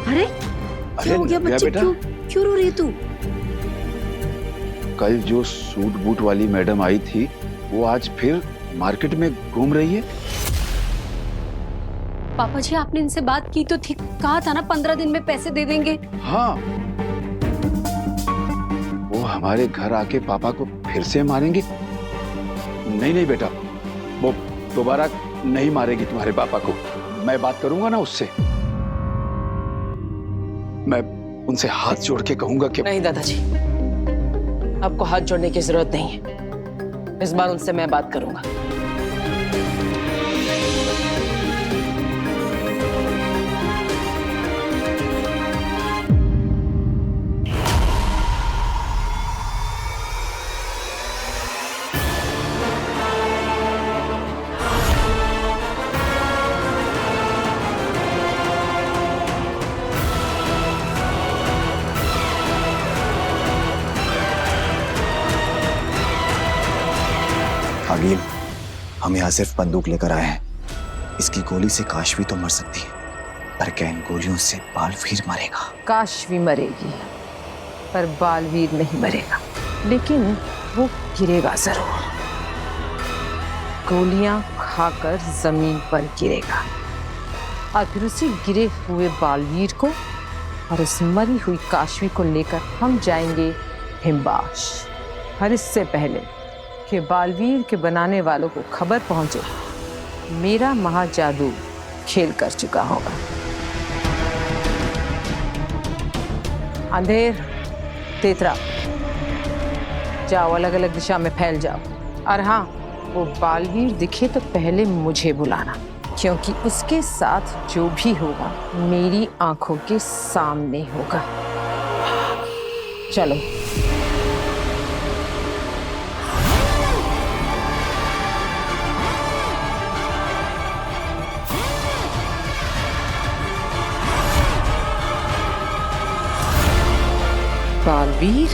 अरे क्या हो गया बच्चे, बेटा, क्यों रो रही है तू? कल जो सूट बूट वाली मैडम आई थी वो आज फिर मार्केट में घूम रही है। पापा जी आपने इनसे बात की तो थी, कहा था ना 15 दिन में पैसे दे देंगे। हाँ, वो हमारे घर आके पापा को फिर से मारेंगी। नहीं नहीं बेटा, वो दोबारा नहीं मारेगी तुम्हारे पापा को। मैं बात करूंगा ना उससे, मैं उनसे हाथ जोड़ के कहूंगा कि नहीं दादाजी, आपको हाथ जोड़ने की जरूरत नहीं है। इस बार उनसे मैं बात करूंगा। आगिल, हम यहाँ सिर्फ बंदूक लेकर आए हैं। इसकी गोली से काशवी तो मर सकती है, पर क्या इन गोलियों से बालवीर मरेगा? काशवी मरेगी पर बालवीर नहीं मरेगा, लेकिन वो गिरेगा जरूर। गोलियां खाकर जमीन पर गिरेगा और फिर उसी गिरे हुए बालवीर को और उस मरी हुई काशवी को लेकर हम जाएंगे हिमबाश। और इससे पहले कि बालवीर के बनाने वालों को खबर पहुंचे, मेरा महाजादू खेल कर चुका होगा। अंधेर, तेतरा, जाओ अलग अलग दिशा में फैल जाओ। और हाँ, वो बालवीर दिखे तो पहले मुझे बुलाना, क्योंकि उसके साथ जो भी होगा मेरी आंखों के सामने होगा। चलो। बालवीर,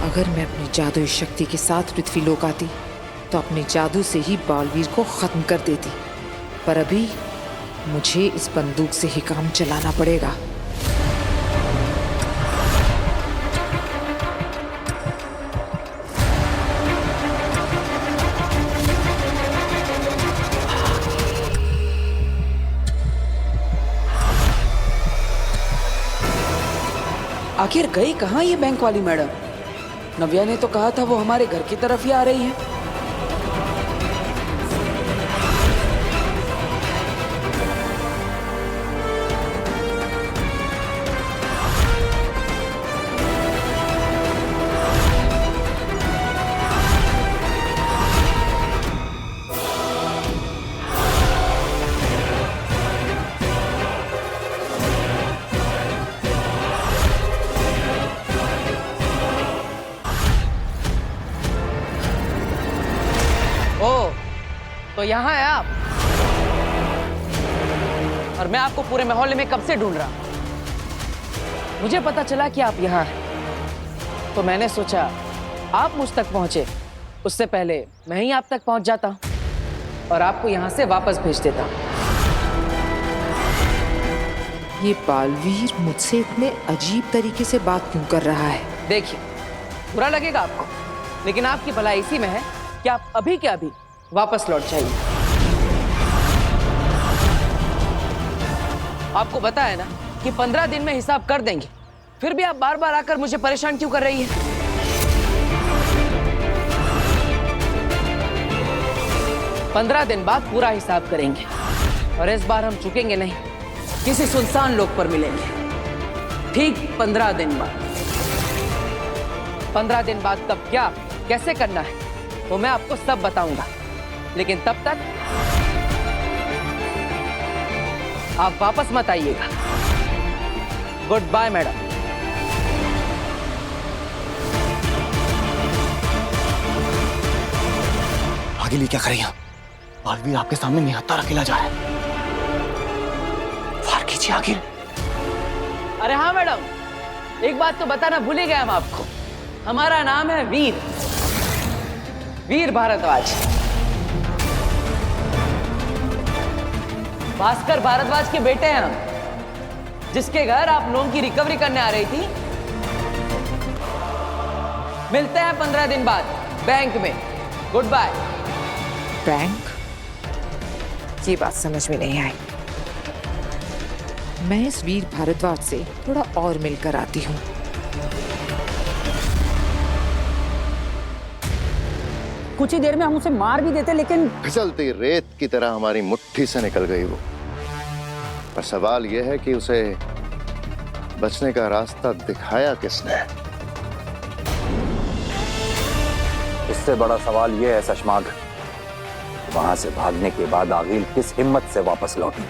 अगर मैं अपनी जादुई शक्ति के साथ पृथ्वीलोक आती तो अपने जादू से ही बालवीर को खत्म कर देती, पर अभी मुझे इस बंदूक से ही काम चलाना पड़ेगा। आखिर गई कहाँ ये बैंक वाली मैडम? नव्या ने तो कहा था वो हमारे घर की तरफ ही आ रही है। तो यहाँ है आप, और मैं आपको पूरे मोहल्ले में कब से ढूंढ रहा हूं। मुझे पता चला कि आप यहाँ हैं, तो मैंने सोचा आप मुझ तक पहुंचे उससे पहले मैं ही आप तक पहुंच जाता और आपको यहाँ से वापस भेज देता। ये बालवीर मुझसे इतने अजीब तरीके से बात क्यों कर रहा है? देखिए, बुरा लगेगा आपको, लेकिन आपकी भलाई इसी में है कि आप अभी के अभी वापस लौट जाइए। आपको बताया ना कि 15 दिन में हिसाब कर देंगे, फिर भी आप बार बार आकर मुझे परेशान क्यों कर रही है? 15 दिन बाद पूरा हिसाब करेंगे और इस बार हम चुकेंगे नहीं, किसी सुनसान लोक पर मिलेंगे। ठीक 15 दिन बाद। 15 दिन बाद कब क्या कैसे करना है वो मैं आपको सब बताऊंगा, लेकिन तब तक आप वापस मत आइएगा। Goodbye madam. आगे लिए क्या करें? बालवीर आपके सामने निहत्था अकेला जा रहा है। फार कीजिए आगे। अरे हाँ मैडम, एक बात तो बताना भूल ही गया हम आपको। हमारा नाम है वीर, वीर भारद्वाज। भास्कर भारद्वाज के बेटे हैं हम, जिसके घर आप लोन की रिकवरी करने आ रही थी। मिलते हैं 15 दिन बाद बैंक में। Goodbye. बैंक? ये बात समझ में नहीं आई। मैं इस वीर भारद्वाज से थोड़ा और मिलकर आती हूँ। कुछ ही देर में हम उसे मार भी देते, लेकिन फिसलती रेत की तरह हमारी मुट्ठी से निकल गई वो। पर सवाल यह है कि उसे बचने का रास्ता दिखाया किसने? इससे बड़ा सवाल यह है शशमाग, वहां से भागने के बाद आगिल किस हिम्मत से वापस लौटी।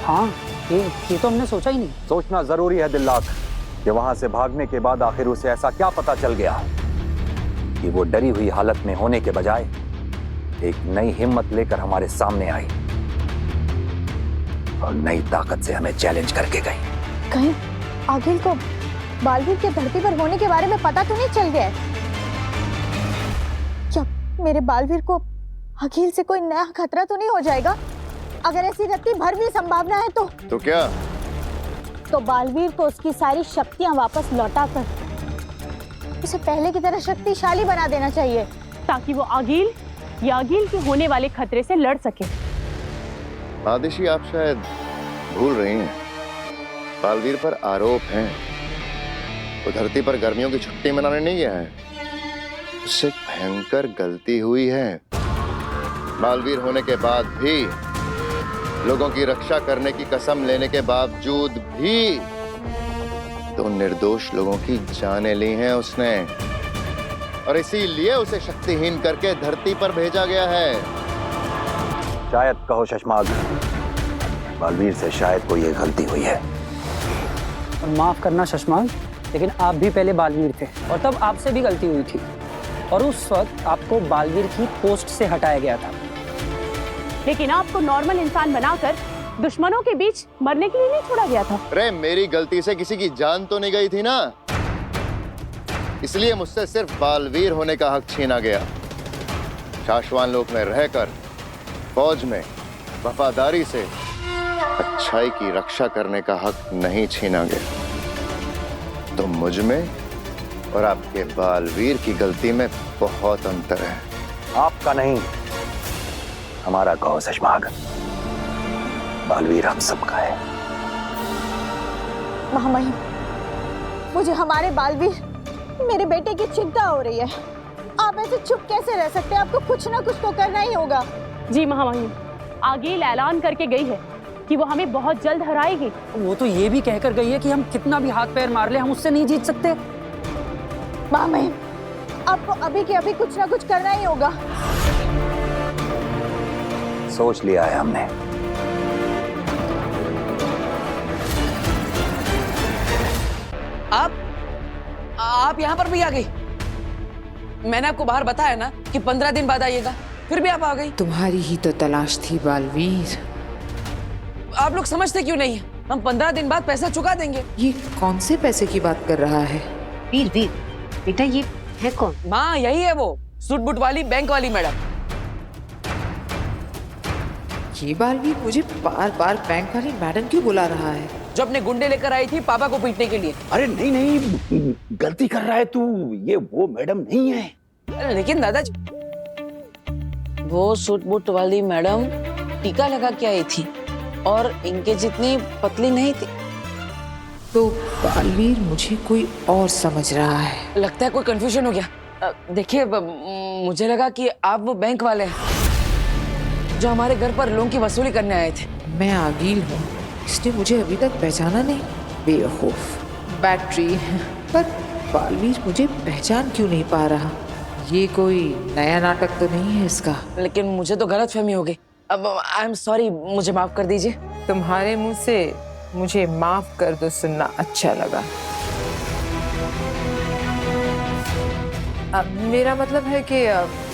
हाँ, ये तो हमने सोचा ही नहीं। सोचना जरूरी है दिल्लाक कि वहां से भागने के बाद आखिर उसे ऐसा क्या पता चल गया कि वो डरी हुई हालत में होने के बजाय एक नई हिम्मत लेकर हमारे सामने आई और नई ताकत से हमें चैलेंज करके गई। कहीं आगिल को बालवीर के धरती पर होने के बारे में पता तो नहीं चल गया? क्या मेरे बालवीर को आगिल से कोई नया खतरा तो नहीं हो जाएगा? अगर ऐसी रत्ती भर भी संभावना है तो क्या? तो बालवीर को उसकी सारी शक्तियां वापस लौटाकर उसे पहले की तरह शक्तिशाली बना देना चाहिए, ताकि वो आगिल या आगिल के होने वाले खतरे से लड़ सके। आदिशी, आप शायद भूल रही हैं, बालवीर पर आरोप हैं। वो धरती पर गर्मियों की छुट्टी मनाने नहीं गया है, उससे भयंकर गलती हुई है। बालवीर होने के बाद भी, लोगों की रक्षा करने की कसम लेने के बावजूद भी तो निर्दोष लोगों की जानें ली हैं उसने, और इसीलिए उसे शक्तिहीन करके धरती पर भेजा गया है। शायद कहो शशमाग, बालवीर से शायद कोई ये गलती हुई है। और माफ करना शशमाग, लेकिन आप भी पहले बालवीर थे और तब आपसे भी गलती हुई थी, और उस वक्त आपको बालवीर की पोस्ट से हटाया गया था। लेकिन आपको नॉर्मल इंसान बनाकर दुश्मनों के बीच मरने के लिए नहीं छोड़ा गया था। अरे मेरी गलती से किसी की जान तो नहीं गई थी ना, इसलिए मुझसे सिर्फ बालवीर होने का हक छीना गया। शाश्वान लोक में रहकर फौज में वफादारी से अच्छाई की रक्षा करने का हक नहीं छीना गया। तो मुझ में और आपके बालवीर की गलती में बहुत अंतर है। आपका नहीं, हमारा कहो शशमाग। बालवीर हम सबका है। महामहिम, मुझे हमारे बालवीर, मेरे बेटे की चिंता हो रही है। आप ऐसे चुप कैसे रह सकते हैं? आपको कुछ ना कुछ तो करना ही होगा। जी महामहिम, आगिल ऐलान करके गई है कि वो हमें बहुत जल्द हराएगी। वो तो ये भी कहकर गई है कि हम कितना भी हाथ पैर मार ले, हम उससे नहीं जीत सकते। महामहिम, आपको अभी के अभी कुछ ना कुछ करना ही होगा। सोच लिया है हमने। आप यहाँ पर भी आ गई? मैंने आपको बाहर बताया ना कि 15 दिन बाद आइएगा, फिर भी आप आ गई। तुम्हारी ही तो तलाश थी बालवीर। आप लोग समझते क्यों नहीं है? हम 15 दिन बाद पैसा चुका देंगे। ये कौन से पैसे की बात कर रहा है? वीर वीर बेटा, ये है कौन? माँ, यही है वो सूट बूट वाली बैंक वाली मैडम। ये बालवीर मुझे बार बार बैंक वाली मैडम क्यों बुला रहा है? जो अपने गुंडे लेकर आई थी पापा को पीटने के लिए। अरे नहीं नहीं, गलती कर रहा है तू, ये वो मैडम नहीं है। लेकिन दादाजी, वो सूट बूट वाली मैडम टीका लगा के आई थी और इनके जितनी पतली नहीं थी। तो बालवीर मुझे कोई और समझ रहा है। लगता है कोई कंफ्यूजन हो गया। देखिए, मुझे लगा कि आप वो बैंक वाले हैं जो हमारे घर पर लोन की वसूली करने आए थे। मैं आगिल हूँ, इसने मुझे अभी तक पहचाना नहीं। बेवकूफ। बैटरी। पर बालवीर मुझे पहचान क्यों नहीं पा रहा? ये कोई नया नाटक तो नहीं है इसका? लेकिन मुझे तो गलतफहमी हो गई। अब आई एम सॉरी, मुझे माफ कर दीजिए। तुम्हारे मुंह से मुझे माफ कर दो सुनना अच्छा लगा। मेरा मतलब है कि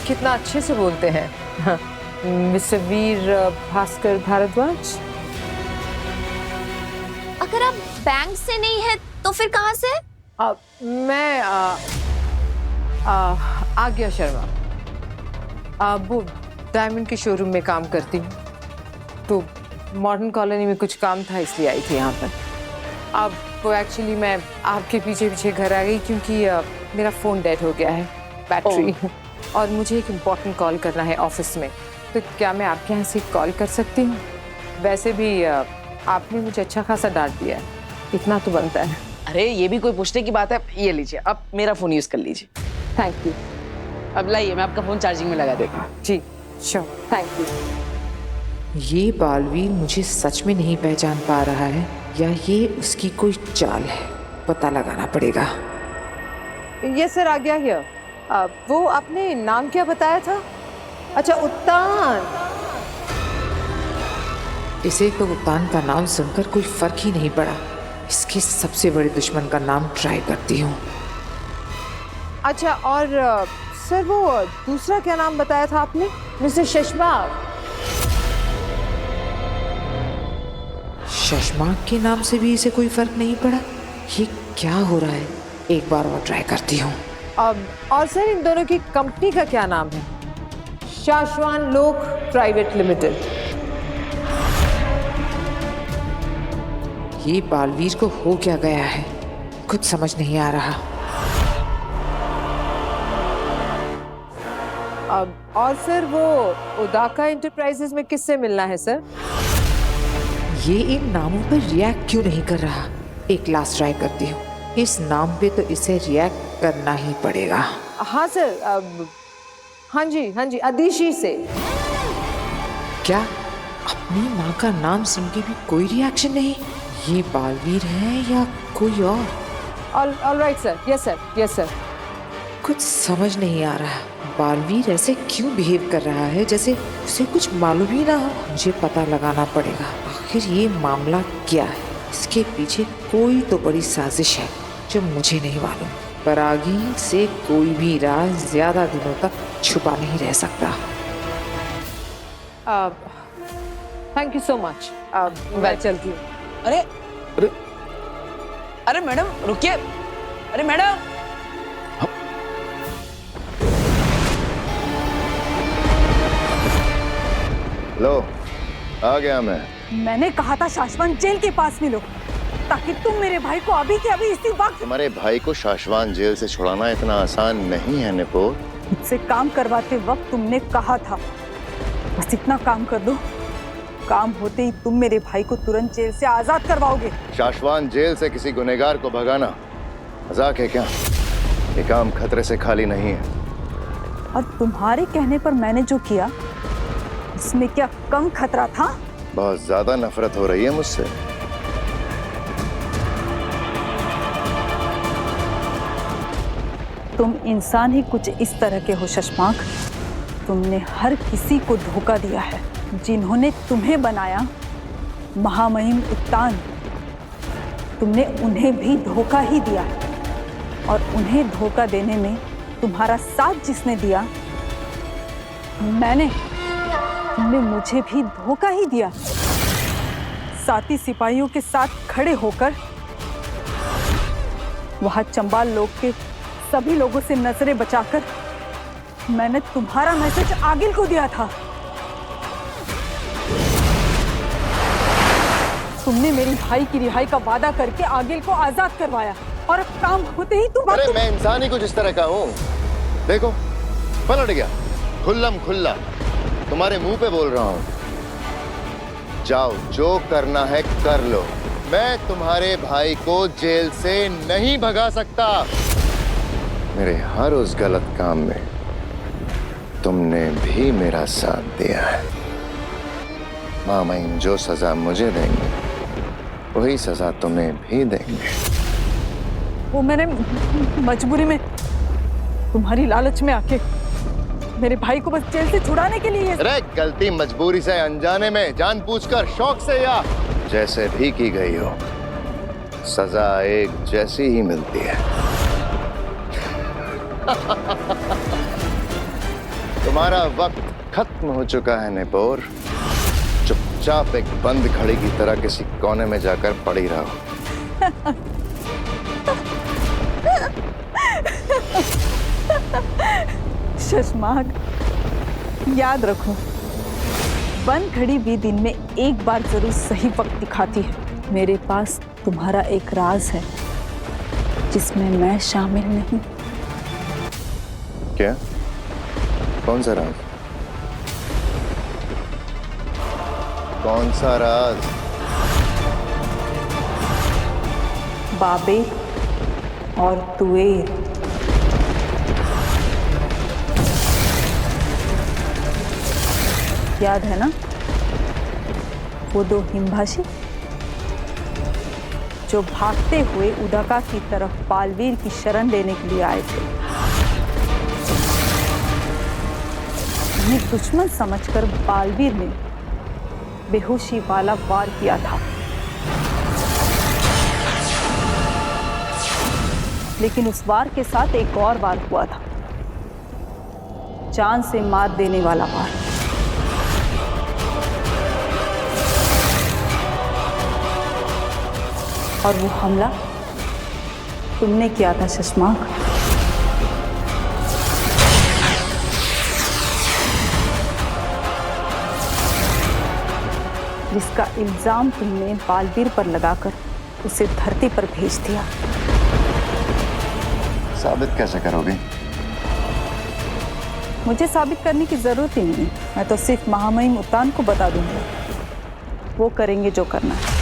कितना अच्छे से बोलते हैं। हाँ, मिस्टर वीर भास्कर भारद्वाज। अगर आप बैंक से नहीं है तो फिर कहाँ से? मैं आज्ञा शर्मा, वो डायमंड के शोरूम में काम करती हूँ। तो मॉडर्न कॉलोनी में कुछ काम था इसलिए आई थी यहाँ पर। अब वो एक्चुअली मैं आपके पीछे पीछे घर आ गई क्योंकि मेरा फ़ोन डेड हो गया है, बैटरी, और मुझे एक इम्पॉर्टेंट कॉल करना है ऑफिस में। तो क्या मैं आपके यहाँ से कॉल कर सकती हूँ? वैसे भी आपने मुझे अच्छा खासा डांट दिया है, इतना तो बनता है। अरे ये भी कोई पूछने की बात है? ये लीजिए, अब मेरा फोन यूज कर लीजिए। Thank you. अब लाइए, मैं आपका फोन चार्जिंग में लगा देता हूँ। जी श्योर, थैंक यू। ये बालवीर मुझे सच में नहीं पहचान पा रहा है या ये उसकी कोई चाल है, पता लगाना पड़ेगा। ये सर आ गया हियर। वो आपने नाम क्या बताया था? अच्छा, उत्तान। इसे तो उत्तान का नाम सुनकर कोई फर्क ही नहीं पड़ा। इसके सबसे बड़े दुश्मन का नाम ट्राई करती हूँ। अच्छा, और सर वो दूसरा क्या नाम बताया था आपने? मिस्टर शशमाक। शशमाक के नाम से भी इसे कोई फर्क नहीं पड़ा। ये क्या हो रहा है? एक बार और ट्राई करती हूँ। और सर इन दोनों की कंपनी का क्या नाम है? शाश्वान लोक प्राइवेट लिमिटेड। ये बालवीर को हो क्या गया है, कुछ समझ नहीं आ रहा। और सर वो उदाका एंटरप्राइजेस में किससे मिलना है सर? ये इन नामों पर रिएक्ट क्यों नहीं कर रहा? एक लास्ट ट्राई करती हूँ। इस नाम पे तो इसे रिएक्ट करना ही पड़ेगा। हाँ सर, हाँ जी, अदिशी से। क्या अपनी माँ का नाम सुन के भी कोई रिएक्शन नहीं? ये बालवीर है या कोई और? All right sir, yes sir. कुछ समझ नहीं आ रहा। बालवीर ऐसे क्यों बिहेव कर रहा है जैसे उसे कुछ मालूम ही ना हो? मुझे पता लगाना पड़ेगा आखिर ये मामला क्या है। इसके पीछे कोई तो बड़ी साजिश है जो मुझे नहीं मालूम। पर आगे से कोई भी राज ज्यादा दिनों तक छुपा नहीं रह सकता। Thank you so much. मैं चलती हूँ। अरे मैडम रुकिए। अरे मैडम, लो आ गया मैं। मैंने कहा था शाश्वत जेल के पास मिलो ताकि तुम मेरे भाई को अभी के अभी इसी वक्त। तुम्हारे भाई को शाश्वत जेल से छुड़ाना इतना आसान नहीं है निपोर। मुझसे काम करवाते वक्त तुमने कहा था बस इतना काम कर दो, काम होते ही तुम मेरे भाई को तुरंत जेल से आजाद करवाओगे। शाश्वत जेल से किसी गुनहगार को भगाना मजाक है क्या? ये काम खतरे से खाली नहीं है। और तुम्हारे कहने पर मैंने जो किया इसमें क्या कम खतरा था? बहुत ज्यादा नफरत हो रही है मुझसे। तुम इंसान ही कुछ इस तरह के हो शशमाक। तुमने हर किसी को धोखा दिया है। जिन्होंने तुम्हें बनाया महामहिम उत्तान, तुमने उन्हें भी धोखा ही दिया। और उन्हें धोखा देने में तुम्हारा साथ जिसने दिया मैंने, तुमने मुझे भी धोखा ही दिया। साथी सिपाहियों के साथ खड़े होकर वहां चंबाल लोग के सभी लोगों से नजरें बचाकर मैंने तुम्हारा मैसेज आगिल को दिया था। तुमने मेरी भाई की रिहाई का वादा करके आगिल को आजाद करवाया और अब काम होते ही तुम। अरे मैं इंसान ही कुछ इस तरह का हूँ। देखो पलट गया खुल्लम खुल्ला, तुम्हारे मुंह पे बोल रहा हूँ। जाओ जो करना है कर लो। मैं तुम्हारे भाई को जेल से नहीं भगा सकता। मेरे हर उस गलत काम में तुमने भी मेरा साथ दिया है। मामईन जो सजा मुझे देंगे वही सजा तुम्हें भी देंगे। वो मैंने मजबूरी में तुम्हारी लालच में आके मेरे भाई को बस जेल से छुड़ाने के लिए। अरे गलती मजबूरी से अनजाने में जानबूझकर शौक से या जैसे भी की गई हो सजा एक जैसी ही मिलती है। तुम्हारा वक्त खत्म हो चुका है निपोर। चुपचाप एक बंद घड़ी की तरह किसी कोने में जाकर पड़ी रहो। शशमाक, याद रखो बंद घड़ी भी दिन में एक बार जरूर सही वक्त दिखाती है। मेरे पास तुम्हारा एक राज है जिसमें मैं शामिल नहीं। क्या? कौन सा राज? कौन सा राज? बाबे और तुएर। याद है ना वो दो हिमभाषी जो भागते हुए उदका की तरफ बालवीर की शरण लेने के लिए आए थे। उन्हें दुश्मन समझकर बालवीर ने बेहोशी वाला वार किया था, लेकिन उस वार के साथ एक और वार हुआ था, जान से मार देने वाला वार। और वो हमला तुमने किया था शशमाक। जिसका इल्जाम तुमने बालवीर पर लगाकर उसे धरती पर भेज दिया। साबित कैसे करोगे? मुझे साबित करने की जरूरत ही नहीं, मैं तो सिर्फ महामहिम उत्तान को बता दूंगा, वो करेंगे जो करना है।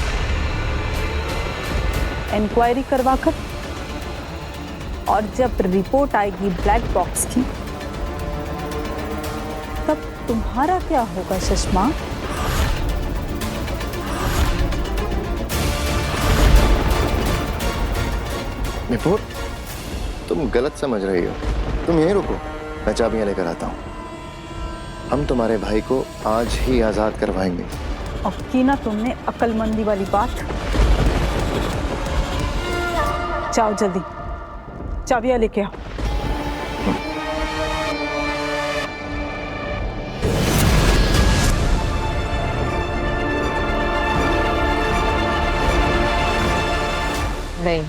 इंक्वायरी करवाकर और जब रिपोर्ट आएगी ब्लैक बॉक्स की, तब तुम्हारा क्या होगा शशमा? निपुर, तुम गलत समझ रही हो। तुम यहीं रुको, मैं चाबियां लेकर आता हूँ। हम तुम्हारे भाई को आज ही आजाद करवाएंगे। अब की ना तुमने अक्लमंदी वाली बात। जाओ जल्दी, चाबियां लेके आओ। नहीं,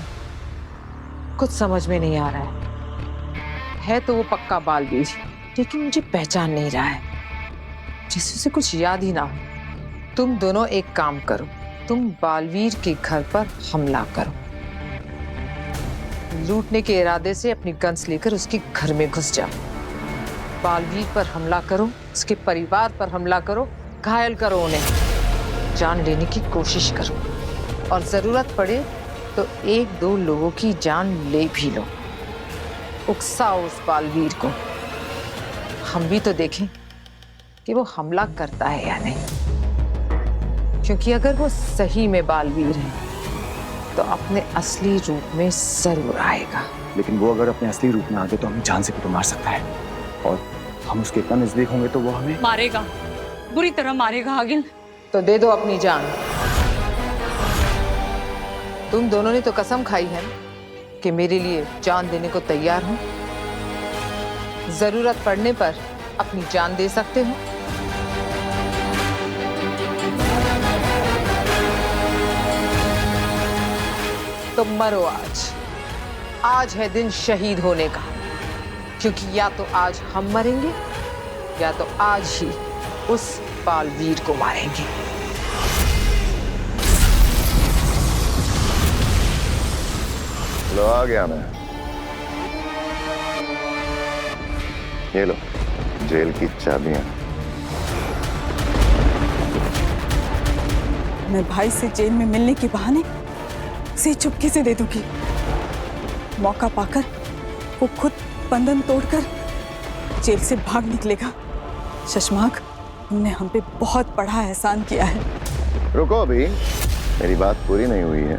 कुछ समझ में नहीं आ रहा है तो वो पक्का बालवीर, लेकिन मुझे पहचान नहीं रहा है, जैसे उसे कुछ याद ही ना हो। तुम दोनों एक काम करो, तुम बालवीर के घर पर हमला करो। लूटने के इरादे से अपनी गन्स लेकर उसके घर में घुस जाओ। बालवीर पर हमला करो, उसके परिवार पर हमला करो, घायल करो उन्हें, जान लेने की कोशिश करो, और जरूरत पड़े तो एक दो लोगों की जान ले भी लो। उकसाओ उस बालवीर को। हम भी तो देखें कि वो हमला करता है या नहीं, क्योंकि अगर वो सही में बालवीर है तो अपने असली रूप में जरूर आएगा। लेकिन वो अगर अपने असली रूप में आ गए तो हमें जान से भी तो मार सकता है, और हम उसके इतना नजदीक होंगे तो वो हमें मारेगा, बुरी तरह मारेगा। आगिल, तो दे दो अपनी जान। तुम दोनों ने तो कसम खाई है कि मेरे लिए जान देने को तैयार हो। जरूरत पड़ने पर अपनी जान दे सकते हो। तो मरो आज। आज है दिन शहीद होने का, क्योंकि या तो आज हम मरेंगे या तो आज ही उस बालवीर को मारेंगे। लो, आ गया मैं। ये लो जेल की चाबियां। मैं भाई से जेल में मिलने के बहाने उसे चुपके से दे दूंगी। मौका पाकर वो खुद बंधन तोड़कर जेल से भाग निकलेगा। शशमाक, तुमने हम पे बहुत बड़ा एहसान किया है। रुको, अभी मेरी बात पूरी नहीं हुई है।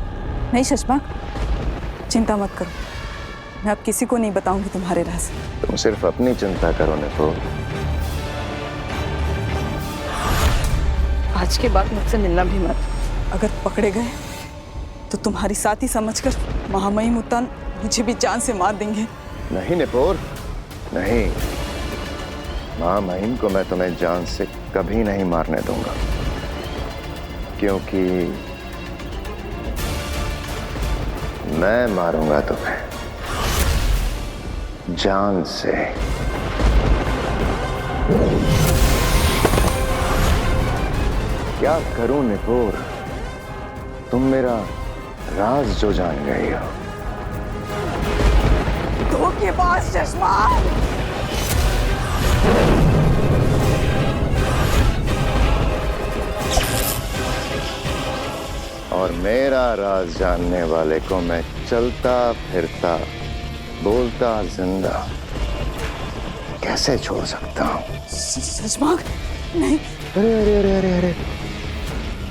नहीं शशमाक, चिंता मत करो, मैं अब किसी को नहीं बताऊंगी तुम्हारे राज। तुम सिर्फ अपनी चिंता करो निपुर। आज के बाद मुझसे मिलना भी मत। अगर पकड़े गए तो तुम्हारी साथी समझकर महामहिम उत्तान मुझे भी जान से मार देंगे। नहीं निपुर, नहीं। महामहिम को मैं तुम्हें जान से कभी नहीं मारने दूंगा, क्योंकि मैं मारूंगा तुम्हें जान से। क्या करूं निपुर, तुम मेरा राज जो जान गई हो। धोखेबाज चश्मा। और मेरा राज जानने वाले को मैं चलता फिरता बोलता जिंदा कैसे छोड़ सकता हूँ? शशांक नहीं। अरे अरे अरे अरे अरे,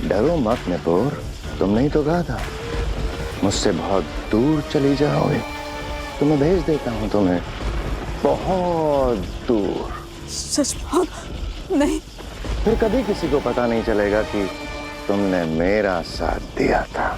डरो मत निपुर, तुमने ही तो कहा था मुझसे बहुत दूर चली जाओगे, तो मैं भेज देता हूँ तुम्हें बहुत दूर। शशांक नहीं। फिर कभी किसी को पता नहीं चलेगा कि तुमने मेरा साथ दिया था।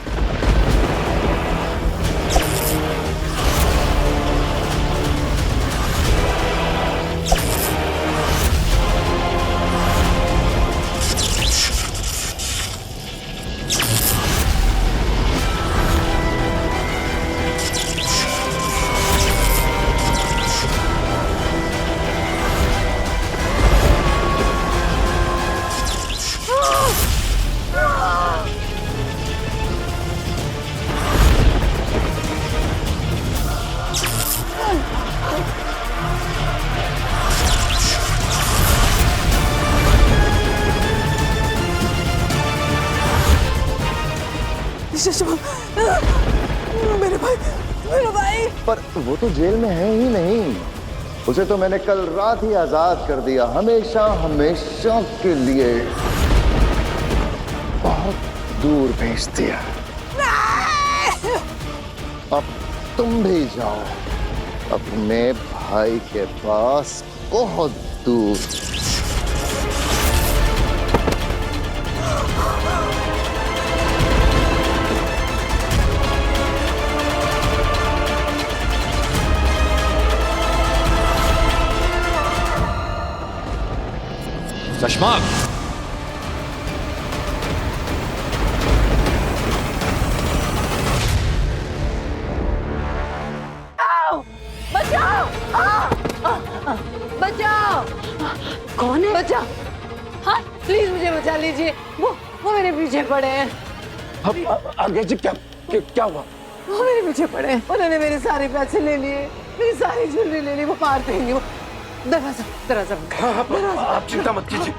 मेरे भाई, मेरे भाई। पर वो तो जेल में है ही नहीं, उसे तो मैंने कल रात ही आजाद कर दिया, हमेशा हमेशा के लिए बहुत दूर भेज दिया। अब तुम भी जाओ अपने भाई के पास बहुत दूर। चश्मा, बचाओ। कौन है? बचाओ। हाँ प्लीज मुझे बचा लीजिए, वो मेरे पीछे पड़े हैं। आगे जी क्या हुआ? वो मेरे पीछे पड़े हैं, उन्होंने मेरे सारे पैसे ले लिए, मेरी सारी ज्वेलरी ले ली, वो मार देंगे। वो दरवाजा आप चिंता मत कीजिए।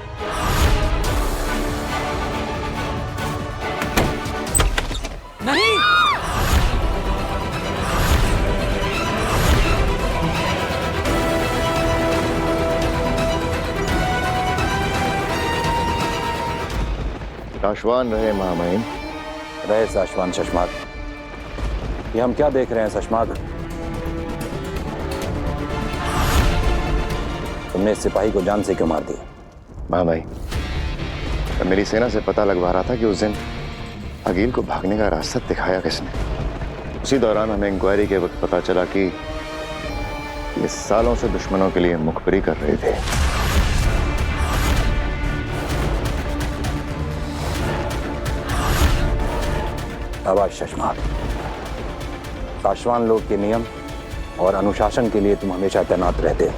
नहीं। साशवान रहे महामहिम। रहे साशवान शशमाक। ये हम क्या देख रहे हैं शशमाक? तुमने इस सिपाही को जान से क्यों मार दिया? महामहिम, मैं मेरी सेना से पता लगवा रहा था कि उस दिन अकील को भागने का रास्ता दिखाया किसने। उसी दौरान हमें इंक्वायरी के वक्त पता चला कि ये सालों से दुश्मनों के लिए मुखबरी कर रहे थे। शाबाश शशमाक। साशवान लोग के नियम और अनुशासन के लिए तुम हमेशा तैनात रहते हो।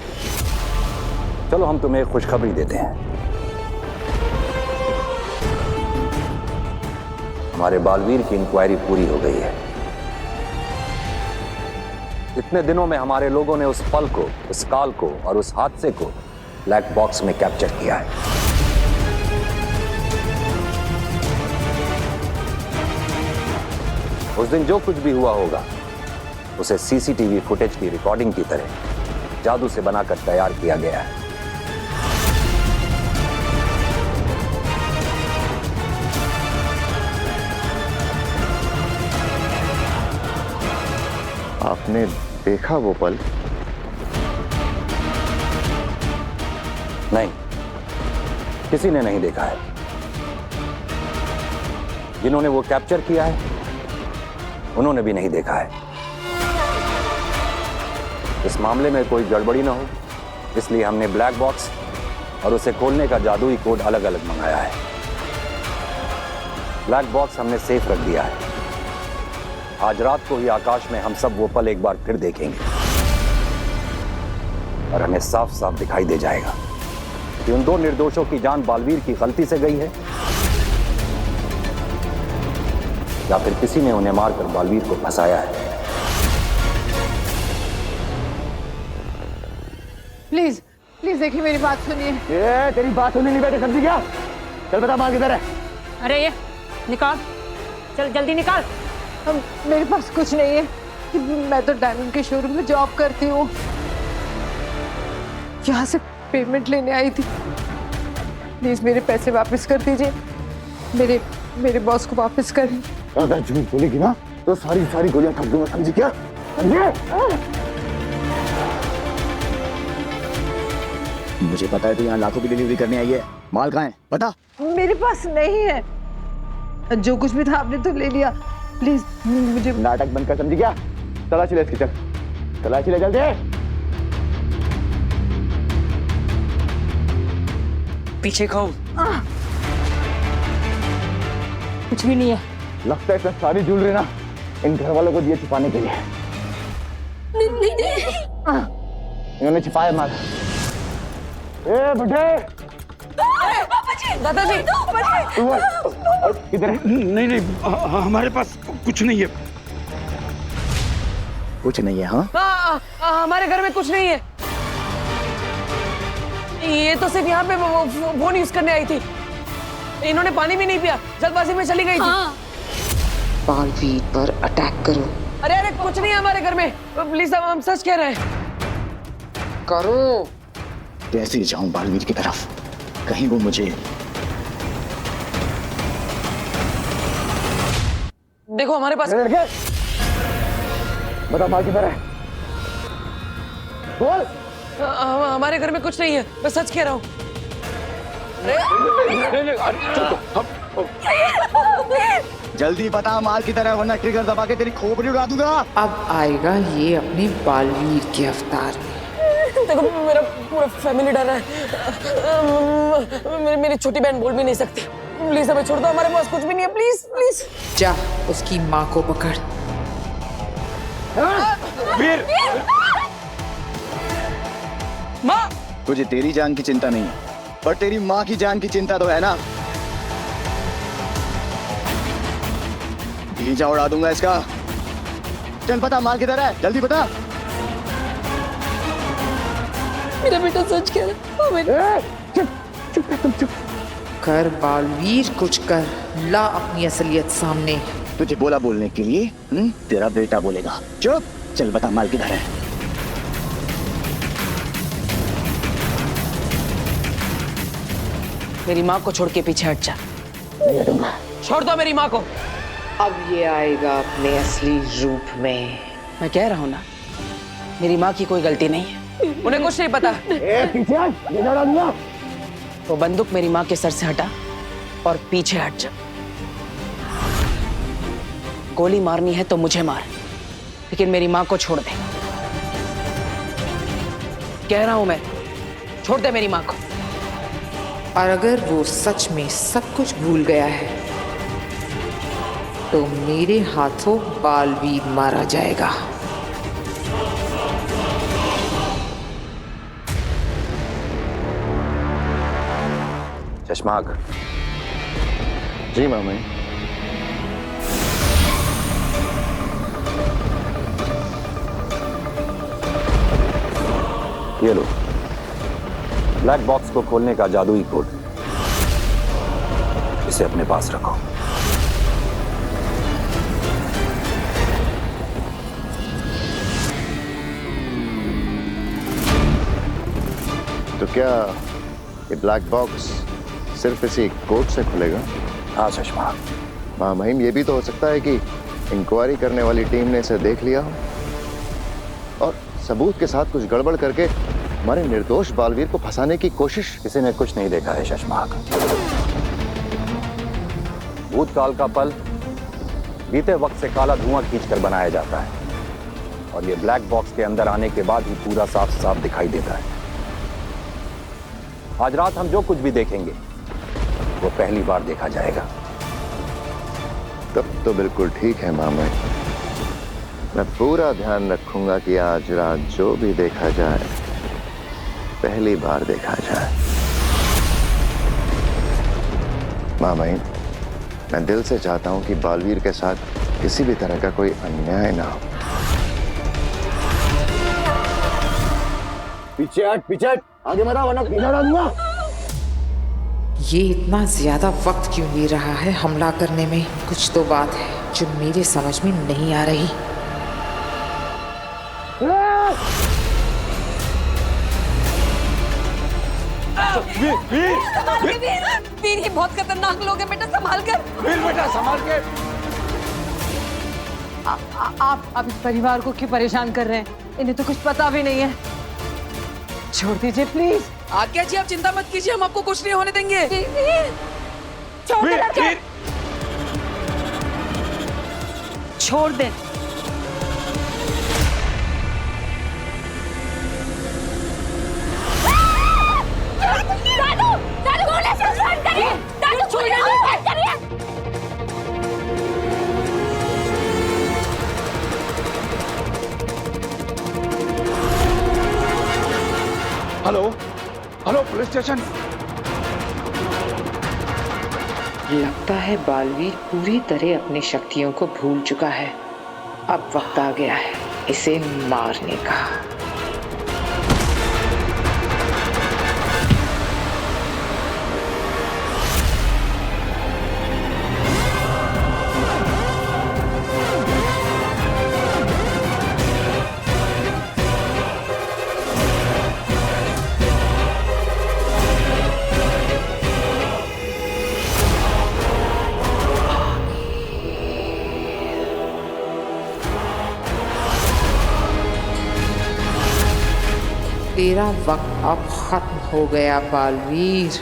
चलो हम तुम्हें एक खुशखबरी देते हैं। हमारे बालवीर की इंक्वायरी पूरी हो गई है। इतने दिनों में हमारे लोगों ने उस पल को, उस काल को और उस हादसे को ब्लैक बॉक्स में कैप्चर किया है। उस दिन जो कुछ भी हुआ होगा उसे सीसीटीवी फुटेज की रिकॉर्डिंग की तरह जादू से बनाकर तैयार किया गया है। आपने देखा वो पल? नहीं, किसी ने नहीं देखा है। जिन्होंने वो कैप्चर किया है उन्होंने भी नहीं देखा है। इस मामले में कोई गड़बड़ी ना हो इसलिए हमने ब्लैक बॉक्स और उसे खोलने का जादुई कोड अलग अलग मंगाया है। ब्लैक बॉक्स हमने सेफ रख दिया है। आज रात को ही आकाश में हम सब वो पल एक बार फिर देखेंगे और हमें साफ साफ दिखाई दे जाएगा कि उन दो निर्दोषों की जान बालवीर की गलती से गई है या फिर किसी ने उन्हें मारकर बालवीर को फंसाया है। प्लीज प्लीज देखिए, मेरी बात सुनिए। ये तेरी बात सुननी नहीं बेटे, समझी क्या? चल बता माल किधर है? अरे ये निकाल, चल जल्दी निकाल। मेरे पास कुछ नहीं है, मैं तो डायमंड के शोरूम में जॉब करती हूँ, यहाँ से पेमेंट लेने आई थी। प्लीज मेरे पैसे वापस कर दीजिए, मेरे बॉस को वापस कर। अगर झूठ बोलेगी ना तो सारी गोलियां ठोक दूंगा, समझी क्या? समझे? मुझे पता है तू यहाँ लाखों की डिलीवरी करने आई है। माल कहाँ है पता? मेरे पास नहीं है, जो कुछ भी था आपने तो ले लिया। प्लीज मुझे। नाटक बंद कर, समझी क्या? तलाशी ले इसकी, चल तलाशी ले जल्दी। पीछे खाओ। कुछ भी नहीं है। लगता है इसमें सारी ज्वेलरी ना इन घर वालों को दिए छिपाने के लिए। इन्होंने छिपाया माल। ए बुढ़े, दादाजी किधर है? नहीं हमारे पास कुछ नहीं है। कुछ नहीं है? हाँ हमारे घर में कुछ नहीं है। ये तो सिर्फ यहाँ पे फोन यूज करने आई थी। इन्होंने पानी भी नहीं पिया, जल्दबाजी में चली गई थी। बालवीर पर अटैक करो। अरे कुछ नहीं है हमारे घर में, प्लीज हम सच कह रहे हैं। करो। कैसे जाऊं बालवीर की तरफ, कहीं वो मुझे। देखो हमारे पास। बता माल किधर है? बोल। हमारे घर में कुछ नहीं है, मैं सच कह रहा हूँ। जल्दी बता माल की तरह, वरना ट्रिगर दबा के तेरी खोपड़ी उड़ा दूंगा। अब आएगा ये अपने बालवीर के अवतार में। देखो मेरा पूरा फैमिली डर रहा है। मेरी छोटी बहन बोल भी नहीं सकती। प्लीज हमें छोड़ दो, हमारे पास कुछ भी नहीं है। Please please. जा उसकी माँ को पकड़। वीर! माँ! तुझे तेरी जान की चिंता नहीं है, पर तेरी माँ की जान की चिंता तो है ना। भीजा उड़ा दूंगा इसका। चल बता माल किधर है, जल्दी बता। मेरा बेटा सच कह रहा है। चुप। कर बालवीर, कुछ कर, ला अपनी असलियत सामने। तुझे बोला बोलने के लिए, तेरा बेटा बोलेगा। चुप। चल बता माल किधर है। मेरी माँ को छोड़ के पीछे हट जा। छोड़ दो मेरी माँ को। अब ये आएगा अपने असली रूप में। मैं कह रहा हूँ ना, मेरी माँ की कोई गलती नहीं है, उन्हें कुछ नहीं पता। पीछे हट, ये लड़ा दूंगा। वो बंदूक मेरी माँ के सर से हटा और पीछे हट जा। गोली मारनी है तो मुझे मार, लेकिन मेरी माँ को छोड़ दे। कह रहा हूं मैं, छोड़ दे मेरी माँ को। और अगर वो सच में सब कुछ भूल गया है तो मेरे हाथों बालवीर मारा जाएगा। चश्माक। जी मामा। ये लो, ब्लैक बॉक्स को खोलने का जादुई कोड। इसे अपने पास रखो। तो क्या ये ब्लैक बॉक्स सिर्फ इसी कोड से खुलेगा? हाँ चश्मा। माँ महिम, ये भी तो हो सकता है कि इंक्वायरी करने वाली टीम ने इसे देख लिया हो और सबूत के साथ कुछ गड़बड़ करके हमारे निर्दोष बालवीर को फंसाने की कोशिश। किसी ने कुछ नहीं देखा है शशमाक। भूतकाल का पल बीते वक्त से काला धुआं खींचकर बनाया जाता है और ये ब्लैक बॉक्स के अंदर आने के बाद ही पूरा साफ साफ दिखाई देता है। आज रात हम जो कुछ भी देखेंगे वो पहली बार देखा जाएगा। तब तो बिल्कुल ठीक है मामा। मैं पूरा ध्यान रखूंगा कि आज रात जो भी देखा जाए पहली बार देखा जाए। मामा, मैं दिल से चाहता हूं कि बालवीर के साथ किसी भी तरह का कोई अन्याय ना हो। पीछे हट, आगे मत आ वरना पीछे डालूंगा। ये इतना ज्यादा वक्त क्यों ले रहा है हमला करने में? कुछ तो बात है जो मेरे समझ में नहीं आ रही। वीर ये बहुत खतरनाक लोग हैं बेटा, संभाल कर। बेटा संभाल के। आप इस परिवार को क्यों परेशान कर रहे हैं? इन्हें तो कुछ पता भी नहीं है। छोड़ दीजिए प्लीज। आज्ञा जी, आप चिंता मत कीजिए, हम आपको कुछ नहीं होने देंगे। छोड़ दे, छोड़ दे। Hello police station. लगता है बालवीर पूरी तरह अपनी शक्तियों को भूल चुका है। अब वक्त आ गया है इसे मारने का। तेरा वक्त अब खत्म हो गया बालवीर।